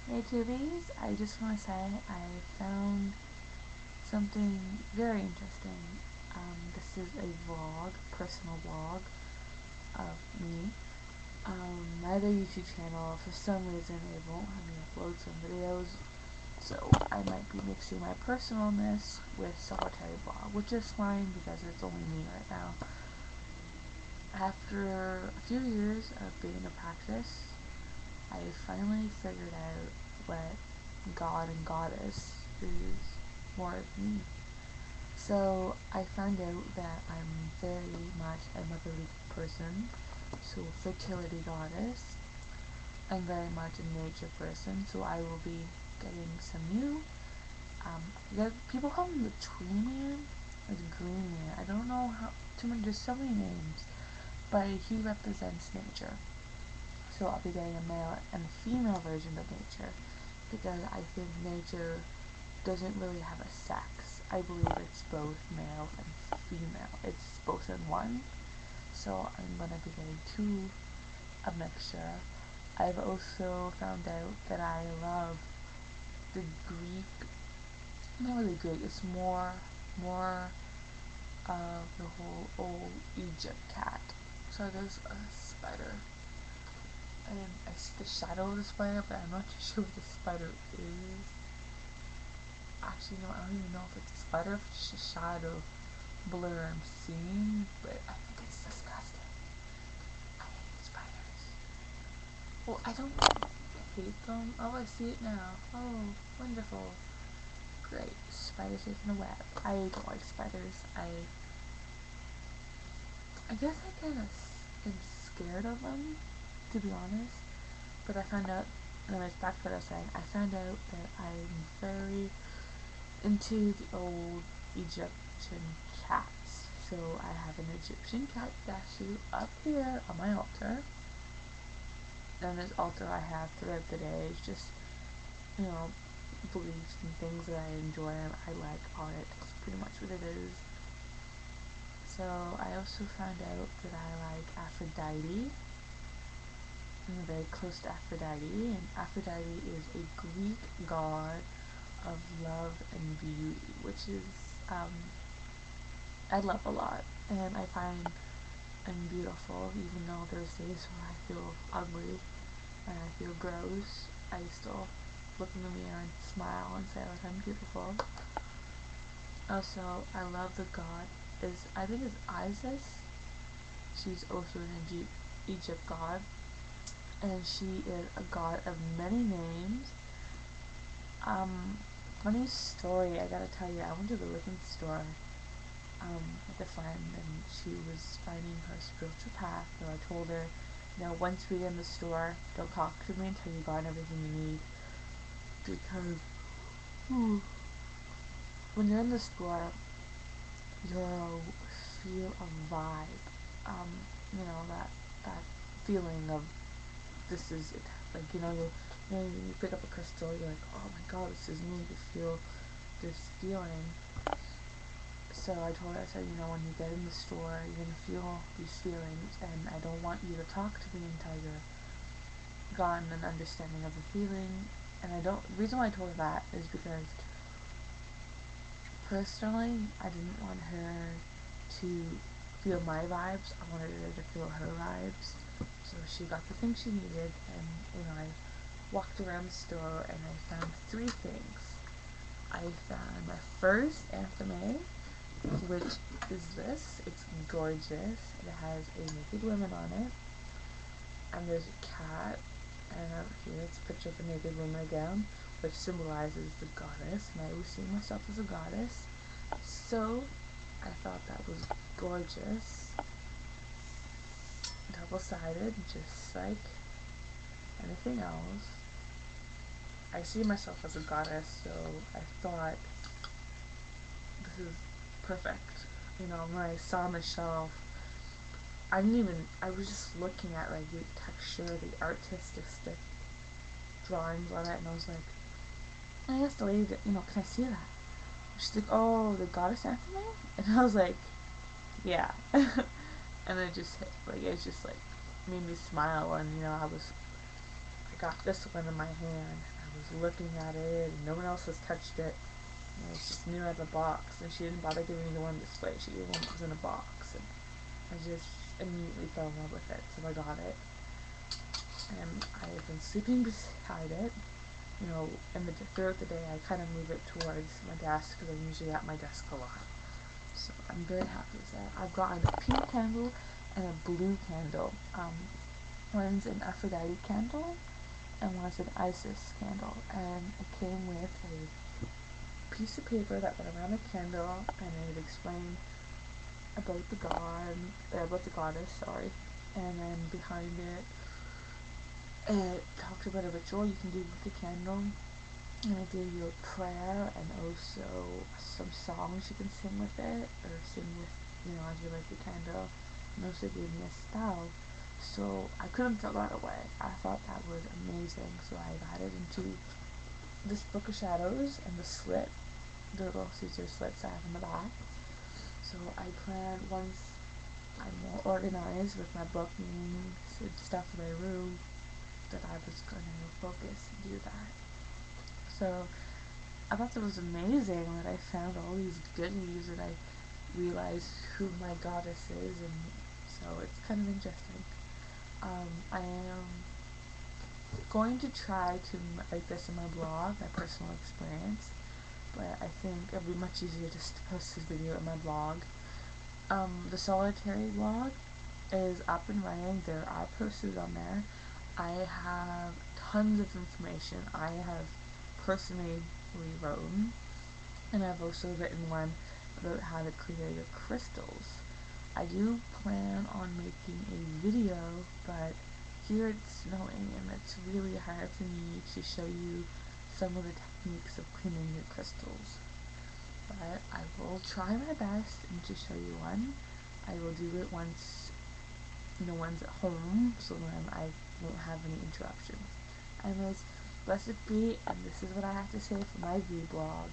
Hey tubies, I just want to say I found something very interesting. This is a vlog, personal vlog of me. My other YouTube channel, for some reason, it won't have me upload some videos, so I might be mixing my personalness with TheSolitaryBlog, which is fine because it's only me right now. After a few years of being a practice, I finally figured out what God and Goddess is more of me. So I found out that I'm very much a motherly person, so fertility goddess. I'm very much a nature person, so I will be getting some new, people call him the tree man, or the green man. I don't know how, there's so many names, but he represents nature. So I'll be getting a male and a female version of nature, because I think nature doesn't really have a sex. I believe it's both male and female. It's both in one. So I'm going to be getting a mixture. I've also found out that I love the Greek, not really Greek, it's more of the whole old Egypt cat. So there's a spider. And I see the shadow of the spider, but I'm not too sure what the spider is. Actually, no, I don't even know if it's a spider, if it's just a shadow blur I'm seeing, but I think it's disgusting. I hate spiders. Well, I don't hate them. Oh, I see it now. Oh, wonderful. Great. Spider safe in the web. I don't like spiders. I guess I kind of am scared of them, to be honest. But I found out, anyways, back to what I was saying, I found out that I'm very into the old Egyptian cats. So I have an Egyptian cat statue up here on my altar. And this altar I have throughout the day is just, beliefs and things that I enjoy and I like on it. It's pretty much what it is. So I also found out that I like Aphrodite. I'm very close to Aphrodite, and Aphrodite is a Greek god of love and beauty, which is, I love a lot, and I find I'm beautiful, even though there's days where I feel ugly and I feel gross. I still look in the mirror and smile and say, like, I'm beautiful. Also, I love the god, I think it's Isis. She's also an Egypt god, and she is a god of many names. Funny story, I gotta tell you, I went to the liquor store with a friend, and she was finding her spiritual path, so I told her, once we get in the store, don't talk to me until you got everything you need, because when you're in the store, you'll feel a vibe, that feeling of, this is it, like, you pick up a crystal, you're like, oh my god, this is me, you feel this feeling. So I told her, I said, when you get in the store, you're going to feel these feelings, and I don't want you to talk to me until you've gotten an understanding of the feeling. And the reason why I told her that is because, personally, I didn't want her to feel my vibes, I wanted her to feel her vibes. So she got the thing she needed, and, I walked around the store, and I found 3 things. I found my first antheme, which is this. It's gorgeous. It has a naked woman on it, and there's a cat, and over here it's a picture of a naked woman again, which symbolizes the goddess, and I always see myself as a goddess, so I thought that was gorgeous. Double-sided, just like anything else. I see myself as a goddess, so I thought, this is perfect. When I saw on the shelf, I was just looking at, like, the texture, the artistic drawings on it, and I was like, I asked the lady, can I see that? She's like, oh, the goddess antheme? And I was like, yeah. And it just made me smile, and, I got this one in my hand, and I was looking at it, and no one else has touched it. And it's just new out of the box, and she didn't bother giving me the one display. She gave me one that was in a box, and I just immediately fell in love with it, so I got it. And I've been sleeping beside it. You know, throughout the day, I kind of move it towards my desk because I'm usually at my desk a lot. So I'm very happy with that. I've gotten a pink candle and a blue candle. One's an Aphrodite candle and one's an Isis candle. And it came with a piece of paper that went around the candle, and it explained about the goddess, sorry. And then behind it, it talked about a ritual you can do with the candle, and it gave you a prayer and also some songs you can sing with it, or sing with, as you light the candle. And also gave me a spell. So I couldn't throw that away. I thought that was amazing. So I added into this book of shadows and the little Caesar slits I have in the back. So I plan, once I'm more organized with my book and stuff in my room, that I was going to focus and do that. So I thought that was amazing that I found all these goodies and I realized who my goddess is, and so it's kind of interesting. I am going to try to write this in my blog, my personal experience, but I think it'll be much easier just to post this video in my blog. The TheSolitaryBlog is up and running. There are posters on there. I have tons of information I have personally rewritten, and I've also written one about how to clear your crystals. I do plan on making a video, but here it's snowing and it's really hard for me to show you some of the techniques of cleaning your crystals. But I will try my best and to show you one. I will do it once at home, so then I won't have any interruptions. Anyways, blessed be, and this is what I have to say for my vlog.